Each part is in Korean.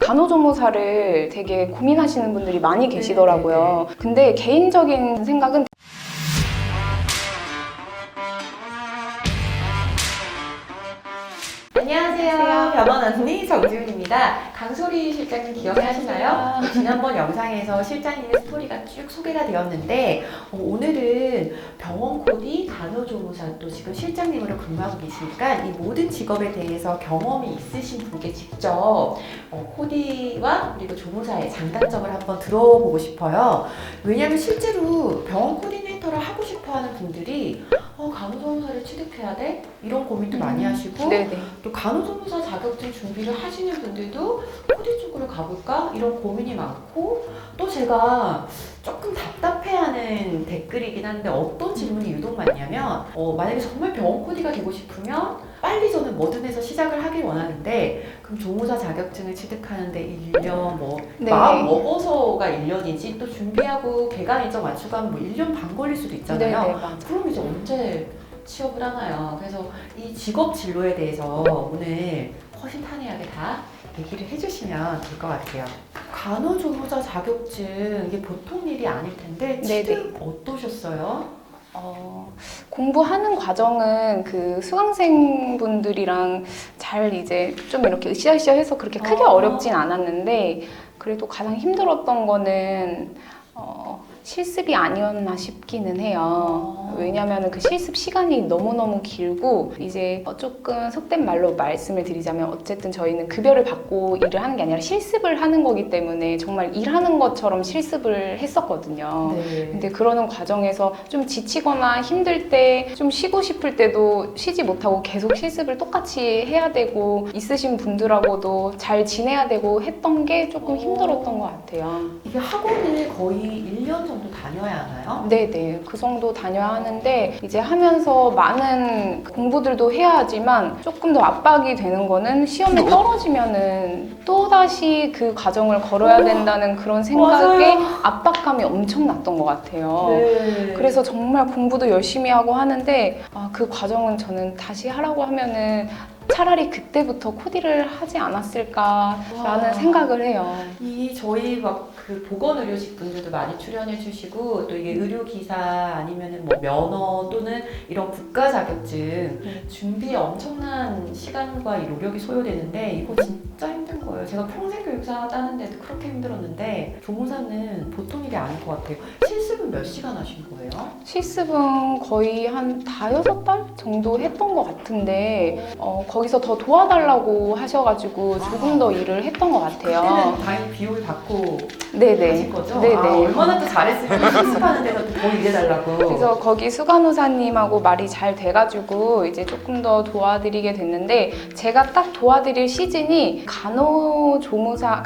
간호조무사를 되게 고민하시는 분들이 많이 계시더라고요. 근데 개인적인 생각은 안녕하세요. 병원 언니 정지훈입니다. 강소리 실장님 기억하시나요? 지난번 영상에서 실장님의 스토리가 쭉 소개가 되었는데 오늘은 병원 코디, 간호조무사 또 지금 실장님으로 근무하고 계시니까 이 모든 직업에 대해서 경험이 있으신 분께 직접 코디와 그리고 조무사의 장단점을 한번 들어보고 싶어요. 왜냐하면 실제로 병원 코디네이터를 하고 싶어하는 분들이 간호조무사를 취득해야 돼? 이런 고민도 많이 하시고 네네. 또 간호조무사 자격증 준비를 하시는 분들도 코디 쪽으로 가볼까? 이런 고민이 많고 또 제가 조금 답답해하는 댓글이긴 한데 어떤 질문이 유독 많냐면 만약에 정말 병원 코디가 되고 싶으면 빨리 저는 뭐든 해서 시작을 하길 원하는데 그럼 조무사 자격증을 취득하는데 1년 네. 마음 먹어서가 1년이지 또 준비하고 개강 일정 맞추고 하면 1년 반 걸릴 수도 있잖아요. 네네, 맞아요. 그럼 이제 언제 취업을 하나요? 그래서 이 직업 진로에 대해서 오늘 허심탄회하게 다 얘기를 해주시면 될 것 같아요. 간호조무사 자격증 이게 보통 일이 아닐 텐데 취득 어떠셨어요? 공부하는 과정은 그 수강생분들이랑 잘 이제 좀 이렇게 으쌰으쌰해서 그렇게 크게 어렵진 않았는데 그래도 가장 힘들었던 거는 실습이 아니었나 싶기는 해요. 왜냐하면 그 실습 시간이 너무너무 길고 이제 조금 속된 말로 말씀을 드리자면 어쨌든 저희는 급여를 받고 일을 하는 게 아니라 실습을 하는 거기 때문에 정말 일하는 것처럼 실습을 했었거든요. 네. 근데 그러는 과정에서 좀 지치거나 힘들 때 좀 쉬고 싶을 때도 쉬지 못하고 계속 실습을 똑같이 해야 되고 있으신 분들하고도 잘 지내야 되고 했던 게 조금 힘들었던 것 같아요. 이게 학원을 거의 1년 정도 다녀야 하나요? 네네, 그 정도 다녀야 하는데 이제 하면서 많은 공부들도 해야 하지만 조금 더 압박이 되는 거는 시험에 떨어지면은 또다시 그 과정을 걸어야 된다는 그런 생각에 맞아요. 압박감이 엄청 났던 것 같아요. 네. 그래서 정말 공부도 열심히 하고 하는데 그 과정은 저는 다시 하라고 하면은 차라리 그때부터 코디를 하지 않았을까라는 생각을 해요. 이 저희 막 그 보건의료직 분들도 많이 출연해 주시고 또 이게 의료기사 아니면은 뭐 면허 또는 이런 국가 자격증 준비에 엄청난 시간과 이 노력이 소요되는데 이거 진짜 힘든 거예요. 제가 평생 교육사 따는데도 그렇게 힘들었는데 조무사는 보통 일이 아닐 것 같아요. 실습은 몇 시간 하신 거예요? 실습은 거의 한 5-6달 정도 했던 것 같은데 거기서 더 도와달라고 하셔가지고 조금 더 일을 했던 것 같아요. 그때는 당연히 비용을 받고 네네. 하신 거죠? 네네. 얼마나 또 잘했으면 실습하는 데서 더 일해달라고. 그래서 거기 수간호사님하고 말이 잘 돼가지고 이제 조금 더 도와드리게 됐는데 제가 딱 도와드릴 시즌이 간호사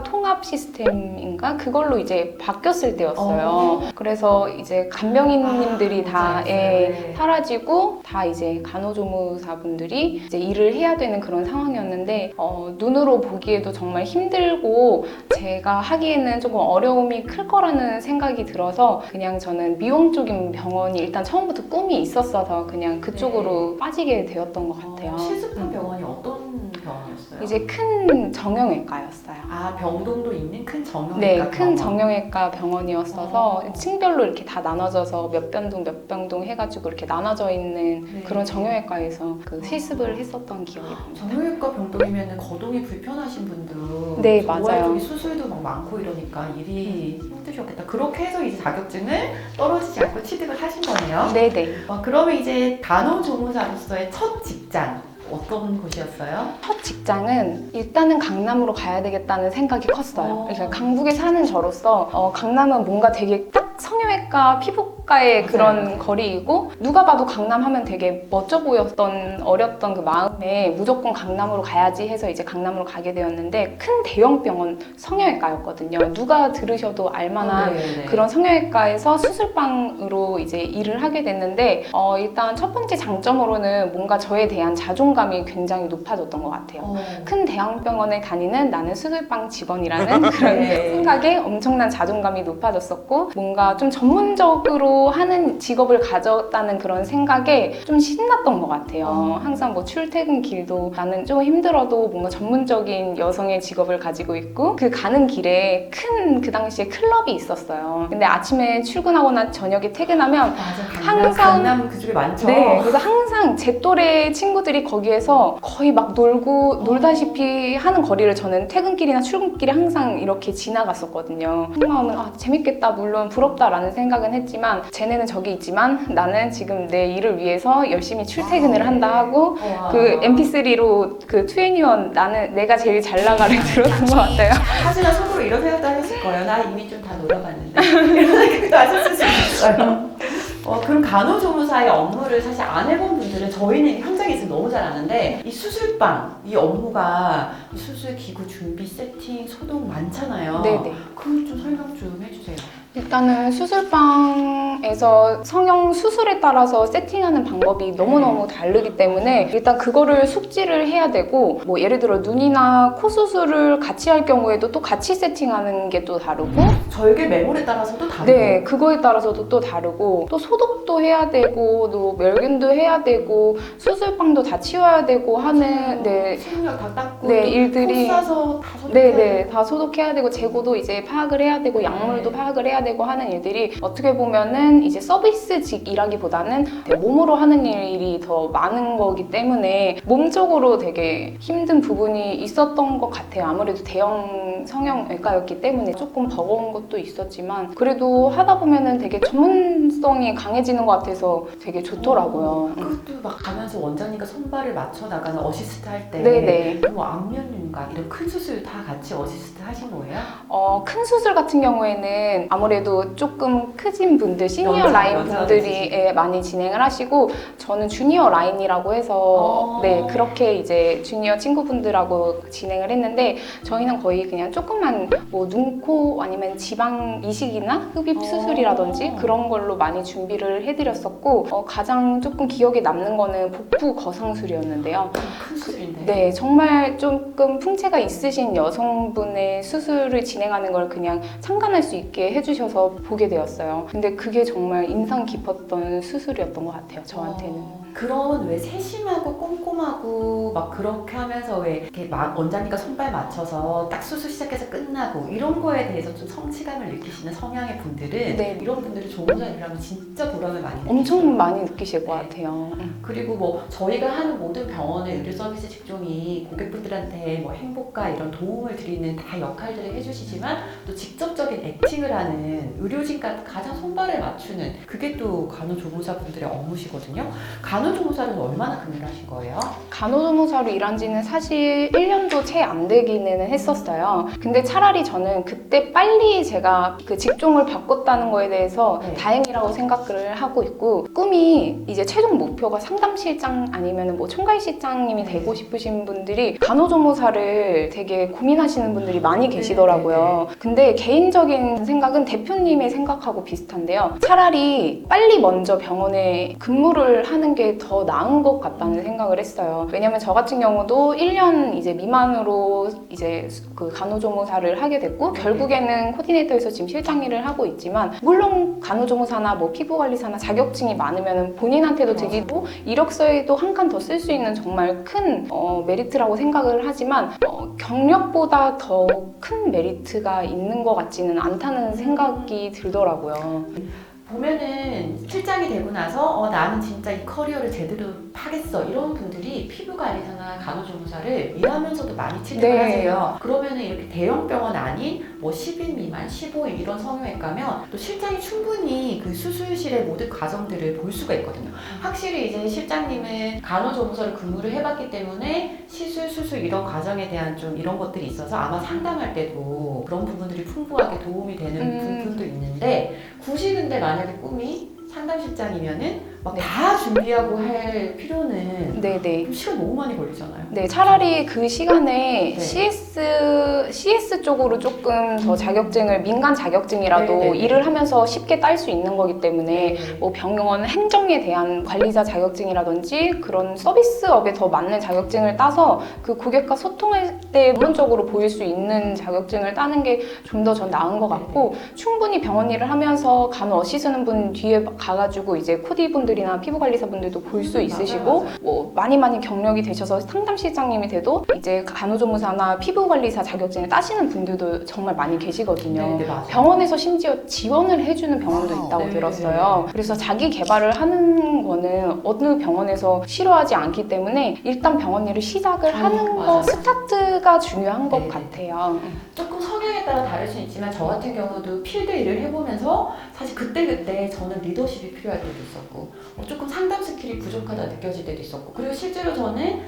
통합 시스템인가? 그걸로 이제 바뀌었을 때였어요. 그래서 이제 간병인님들이 다 네. 사라지고 다 이제 간호조무사분들이 이제 일을 해야 되는 그런 상황이었는데 눈으로 보기에도 정말 힘들고 제가 하기에는 조금 어려움이 클 거라는 생각이 들어서 그냥 저는 미용 쪽인 병원이 일단 처음부터 꿈이 있었어서 그냥 그쪽으로 빠지게 되었던 것 같아요. 실습한 병원이 어떤 병원이었어요? 이제 큰 정형외과였어요. 병동도 있는 큰 정형외과 네, 병원. 큰 정형외과 병원이었어서 층별로 이렇게 다 나눠져서 몇 병동 해가지고 이렇게 나눠져 있는 그런 정형외과에서 그 실습을 했었던 기억이 납니다. 정형외과 병동이면 거동이 불편하신 분도 네, 맞아요. 쪽이 수술도 막 많고 이러니까 일이 힘드셨겠다. 그렇게 해서 이제 자격증을 떨어지지 않고 취득을 하신 거네요. 네네. 그러면 이제 간호조무사로서의 첫 직장 어떤 곳이었어요? 첫 직장은 일단은 강남으로 가야 되겠다는 생각이 컸어요. 그러니까 강북에 사는 저로서 강남은 뭔가 되게 딱 성형외과, 피부과의 그런 거리이고 누가 봐도 강남 하면 되게 멋져 보였던 어렸던 그 마음에 무조건 강남으로 가야지 해서 이제 강남으로 가게 되었는데 큰 대형 병원 성형외과였거든요. 누가 들으셔도 알만한 그런 성형외과에서 수술방으로 이제 일을 하게 됐는데 일단 첫 번째 장점으로는 뭔가 저에 대한 자존감이 굉장히 높아졌던 것 같아요. 큰 대학병원에 다니는 나는 수술방 직원이라는 그런 생각에 엄청난 자존감이 높아졌었고 뭔가 좀 전문적으로 맘대로 하는 직업을 가졌다는 그런 생각에 좀 신났던 것 같아요. 항상 뭐 출퇴근길도 나는 좀 힘들어도 뭔가 전문적인 여성의 직업을 가지고 있고 그 가는 길에 큰 그 당시에 클럽이 있었어요. 근데 아침에 출근하거나 저녁에 퇴근하면 맞아, 강남 그쪽에 많죠. 네, 그래서 항상 제 또래 친구들이 거기에서 거의 막 놀다시피 하는 거리를 저는 퇴근길이나 출근길에 항상 이렇게 지나갔었거든요. 속마음은 재밌겠다, 물론 부럽다라는 생각은 했지만 쟤네는 저기 있지만 나는 지금 내 일을 위해서 열심히 출퇴근을 한다 하고 그 MP3로 그 2NE1 나는 내가 제일 잘 나가를 들었던 것 같아요. 하지만 속으로 이런 생각도 하셨을 거예요. 나 이미 좀 다 놀아봤는데 이런 생각도 하셨을 수 있어요. 그럼 간호조무사의 업무를 사실 안 해본 분들은 저희는 현장에 있으면 너무 잘 아는데 이 수술방, 이 업무가 수술 기구 준비, 세팅, 소독 많잖아요. 네네. 그걸 좀 설명 좀 해주세요. 일단은 수술방에서 성형 수술에 따라서 세팅하는 방법이 너무너무 다르기 때문에 일단 그거를 숙지를 해야 되고 뭐 예를 들어 눈이나 코 수술을 같이 할 경우에도 또 같이 세팅하는 게 또 다르고 절개 매몰에 따라서도 다르고 네, 그거에 따라서도 또 다르고 또 소독도 해야 되고 또 멸균도 해야 되고 수술방도 다 치워야 되고 하는 네, 수술력 다 닦고 네, 일들이 코 싸서 다 소독해야 네네 다 소독해야 되고 재고도 이제 파악을 해야 되고 약물도 파악을 해야 되고 하는 일들이 어떻게 보면은 이제 서비스직이라기보다는 되게 몸으로 하는 일이 더 많은 거기 때문에 몸적으로 되게 힘든 부분이 있었던 것 같아요. 아무래도 대형 성형외과였기 때문에 조금 버거운 것도 있었지만 그래도 하다 보면은 되게 전문성이 강해지는 것 같아서 되게 좋더라고요. 그것도 막 가면서 원장님과 손발을 맞춰 나가는 어시스트 할 때 네네. 뭐 안면윤곽 이런 큰 수술 다 같이 어시스트 하신 거예요? 큰 수술 같은 경우에는 아무래도 조금 크신 분들, 시니어 여자, 라인 여자 분들이 많이 진행을 하시고 저는 주니어 라인이라고 해서 네 그렇게 이제 주니어 친구분들하고 진행을 했는데 저희는 거의 그냥 조금만 뭐 눈, 코 아니면 지방 이식이나 흡입 수술이라든지 그런 걸로 많이 준비를 해드렸었고 가장 조금 기억에 남는 거는 복부 거상술이었는데요. 큰 수술인데. 네, 정말 조금 풍채가 있으신 여성분의 수술을 진행하는 걸 그냥 참관할 수 있게 해주셔서 보게 되었어요. 근데 그게 정말 인상 깊었던 수술이었던 것 같아요, 저한테는. 그런 왜 세심하고 꼼꼼하고 막 그렇게 하면서 왜 이렇게 막 원장님과 손발 맞춰서 딱 수술 시작해서 끝나고 이런 거에 대해서 좀 성취감을 느끼시는 성향의 분들은 네. 이런 분들이 조무사 일하면 진짜 보람을 많이 느끼시죠. 엄청 많이 느끼실 것 같아요. 그리고 뭐 저희가 하는 모든 병원의 의료 서비스 직종이 고객분들한테 뭐 행복과 이런 도움을 드리는 다 역할들을 해주시지만 또 직접적인 액팅을 하는 의료진과 가장 손발을 맞추는 그게 또 간호조무사분들의 업무시거든요. 간호조무사는 얼마나 근무를 하신 거예요? 간호조무사로 일한 지는 사실 1년도 채 안 되기는 했었어요. 근데 차라리 저는 그때 빨리 제가 그 직종을 바꿨다는 거에 대해서 네. 다행이라고 생각을 하고 있고 꿈이 이제 최종 목표가 상담실장 아니면 뭐 총괄실장님이 되고 싶으신 분들이 간호조무사를 되게 고민하시는 분들이 많이 계시더라고요. 근데 개인적인 생각은 대표님의 생각하고 비슷한데요. 차라리 빨리 먼저 병원에 근무를 하는 게 더 나은 것 같다는 생각을 했어요. 왜냐면 저 같은 경우도 1년 이제 미만으로 이제 그 간호조무사를 하게 됐고 결국에는 코디네이터에서 지금 실장 일을 하고 있지만 물론 간호조무사나 뭐 피부관리사나 자격증이 많으면 본인한테도 되기고 이력서에도 한 칸 더 쓸 수 있는 정말 큰 메리트라고 생각을 하지만 경력보다 더 큰 메리트가 있는 것 같지는 않다는 생각이 들더라고요. 보면은 실장이 되고 나서 나는 진짜 이 커리어를 제대로 하겠어 이런 분들이 피부관리사나 간호조무사를 일하면서도 많이 취직을 네. 하세요. 그러면은 이렇게 대형 병원 아닌 뭐 10인 미만, 15인 이런 성형외과면 또 실장이 충분히 그 수술실의 모든 과정들을 볼 수가 있거든요. 확실히 이제 실장님은 간호조무사를 근무를 해봤기 때문에 시술, 수술 이런 과정에 대한 좀 이런 것들이 있어서 아마 상담할 때도 그런 부분들이 풍부하게 도움이 되는 부분도 있는데 굳이 근데 만약에 꿈이 상담실장이면은 막 다 준비하고 할 필요는 네네. 시간 너무 많이 걸리잖아요. 네, 차라리 그 시간에 네. CS CS 쪽으로 조금 더 자격증을 민간 자격증이라도 네네네. 일을 하면서 쉽게 딸 수 있는 거기 때문에 네. 뭐 병원 행정에 대한 관리자 자격증이라든지 그런 서비스업에 더 맞는 자격증을 따서 그 고객과 소통할 때 본론적으로 보일 수 있는 자격증을 따는 게 좀 더 전 나은 것 같고 충분히 병원 일을 하면서 간호 어시스는 분 뒤에 가가지고 이제 코디 분들이나 피부 관리사 분들도 볼 수 있으시고 맞아요. 뭐 많이 경력이 되셔서 상담실장님이 돼도 이제 간호조무사나 피부 관리사 자격증을 따시는 분들도 정말 많이 계시거든요. 네, 맞아요. 병원에서 심지어 지원을 해주는 병원도 있다고 네, 들었어요. 그래서 자기 개발을 하는 거는 어느 병원에서 싫어하지 않기 때문에 일단 병원 일을 시작을 하는 맞아요. 거 스타트가 중요한 것 네, 네. 같아요. 조금 성향에 따라 다를 수 있지만 저 같은 경우도 필드 일을 해보면서 사실 그때그때 저는 리더십이 필요할 때도 있었고 조금 상담 스킬이 부족하다 느껴질 때도 있었고 그리고 실제로 저는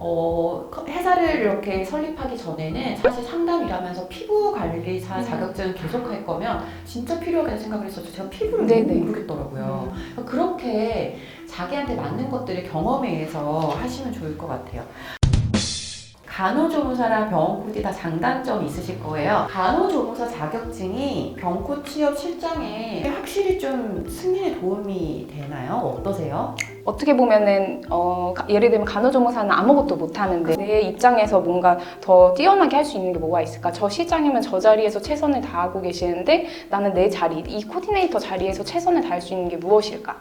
회사를 이렇게 설립하기 전에는 사실 상담 일하면서 피부 관리사 자격증 계속 할 거면 진짜 필요하다는 생각을 했었죠. 제가 피부를 네네. 너무 모르겠더라고요. 그렇게 자기한테 맞는 것들을 경험에 의해서 하시면 좋을 것 같아요. 간호조무사랑 병원 코디 다 장단점이 있으실 거예요. 간호조무사 자격증이 병코 취업 실장에 확실히 좀 승인에 도움이 되나요? 어떠세요? 어떻게 보면은 예를 들면 간호조무사는 아무것도 못하는데 내 입장에서 뭔가 더 뛰어나게 할 수 있는 게 뭐가 있을까? 저 실장이면 저 자리에서 최선을 다하고 계시는데 나는 내 자리, 이 코디네이터 자리에서 최선을 다할 수 있는 게 무엇일까?